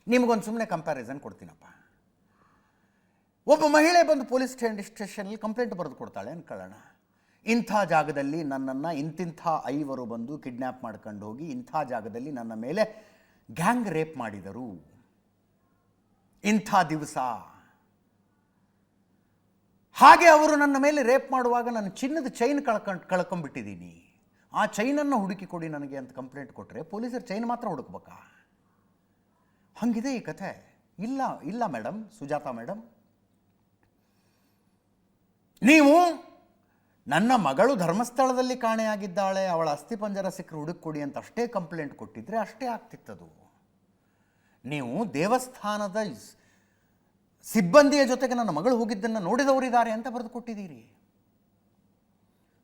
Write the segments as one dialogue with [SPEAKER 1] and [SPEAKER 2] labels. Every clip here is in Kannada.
[SPEAKER 1] ನಿಮಗೊಂದು ಸುಮ್ಮನೆ ಕಂಪ್ಯಾರಿಸನ್ ಕೊಡ್ತೀನಪ್ಪ. ಒಬ್ಬ ಮಹಿಳೆ ಬಂದು ಪೊಲೀಸ್ ಸ್ಟೇಷನಲ್ಲಿ ಕಂಪ್ಲೇಂಟ್ ಬರೆದು ಕೊಡ್ತಾಳೆ ಅನ್ಕೊಳ್ಳೋಣ. ಇಂಥ ಜಾಗದಲ್ಲಿ ನನ್ನನ್ನು ಇಂತಿಂಥ 5 ಬಂದು ಕಿಡ್ನ್ಯಾಪ್ ಮಾಡ್ಕೊಂಡು ಹೋಗಿ ಇಂಥ ಜಾಗದಲ್ಲಿ ನನ್ನ ಮೇಲೆ ಗ್ಯಾಂಗ್ ರೇಪ್ ಮಾಡಿದರು, ಇಂಥ ದಿವಸ, ಹಾಗೆ ಅವರು ನನ್ನ ಮೇಲೆ ರೇಪ್ ಮಾಡುವಾಗ ನಾನು ಚಿನ್ನದ ಚೈನ್ ಕಳ್ಕೊಂಡ್ಬಿಟ್ಟಿದ್ದೀನಿ, ಆ ಚೈನನ್ನು ಹುಡುಕಿ ಕೊಡಿ ನನಗೆ ಅಂತ ಕಂಪ್ಲೇಂಟ್ ಕೊಟ್ಟರೆ ಪೊಲೀಸರು ಚೈನ್ ಮಾತ್ರ ಹುಡುಕ್ಬೇಕಾ? ಹಂಗಿದೆ ಈ ಕಥೆ. ಇಲ್ಲ ಇಲ್ಲ ಮೇಡಮ್, ಸುಜಾತಾ ಮೇಡಮ್, ನೀವು ನನ್ನ ಮಗಳು ಧರ್ಮಸ್ಥಳದಲ್ಲಿ ಕಾಣೆಯಾಗಿದ್ದಾಳೆ, ಅವಳ ಅಸ್ಥಿಪಂಜರ ಸಿಕ್ಕರೆ ಹುಡುಕೊಡಿ ಅಂತ ಅಷ್ಟೇ ಕಂಪ್ಲೇಂಟ್ ಕೊಟ್ಟಿದ್ರೆ ಅಷ್ಟೇ ಆಗ್ತಿತ್ತದು. ನೀವು ದೇವಸ್ಥಾನದ ಸಿಬ್ಬಂದಿಯ ಜೊತೆಗೆ ನನ್ನ ಮಗಳು ಹೋಗಿದ್ದನ್ನು ನೋಡಿದವರಿದ್ದಾರೆ ಅಂತ ಬರೆದು ಕೊಟ್ಟಿದ್ದೀರಿ.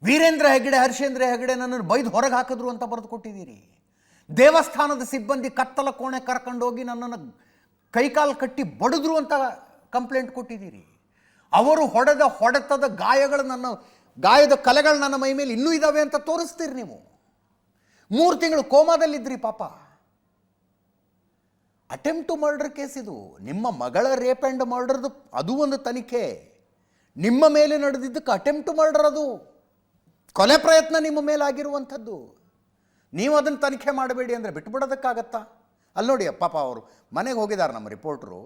[SPEAKER 1] ವೀರೇಂದ್ರ ಹೆಗಡೆ, ಹರ್ಷೇಂದ್ರ ಹೆಗಡೆ ನನ್ನನ್ನು ಬೈದು ಹೊರಗೆ ಹಾಕಿದ್ರು ಅಂತ ಬರೆದು ಕೊಟ್ಟಿದ್ದೀರಿ. ದೇವಸ್ಥಾನದ ಸಿಬ್ಬಂದಿ ಕತ್ತಲ ಕೋಣೆ ಕರ್ಕೊಂಡೋಗಿ ನನ್ನನ್ನು ಕೈಕಾಲು ಕಟ್ಟಿ ಬಡಿದ್ರು ಅಂತ ಕಂಪ್ಲೇಂಟ್ ಕೊಟ್ಟಿದ್ದೀರಿ. ಅವರು ಹೊಡೆದ ಹೊಡೆತದ ಗಾಯದ ಕಲೆಗಳು ನನ್ನ ಮೈ ಮೇಲೆ ಇನ್ನೂ ಇದ್ದಾವೆ ಅಂತ ತೋರಿಸ್ತೀರಿ. ನೀವು 3 ತಿಂಗಳು ಕೋಮಾದಲ್ಲಿದ್ರಿ ಪಾಪ. ಅಟೆಂಪ್ಟ್ ಟು ಮರ್ಡರ್ ಕೇಸ್ ಇದು. ನಿಮ್ಮ ಮಗಳ ರೇಪ್ ಆ್ಯಂಡ್ ಮರ್ಡರ್ದು ಅದು ಒಂದು ತನಿಖೆ. ನಿಮ್ಮ ಮೇಲೆ ನಡೆದಿದ್ದಕ್ಕೆ ಅಟೆಂಪ್ಟ್ ಟು ಮರ್ಡರ್, ಅದು ಕೊಲೆ ಪ್ರಯತ್ನ ನಿಮ್ಮ ಮೇಲೆ ಆಗಿರುವಂಥದ್ದು. ನೀವು ಅದನ್ನು ತನಿಖೆ ಮಾಡಬೇಡಿ ಅಂದರೆ ಬಿಟ್ಟುಬಿಡೋದಕ್ಕಾಗತ್ತಾ? ಅಲ್ಲಿ ನೋಡಿ ಪಾಪ ಅವರು ಮನೆಗೆ ಹೋಗಿದ್ದಾರೆ ನಮ್ಮ ರಿಪೋರ್ಟ್ರು.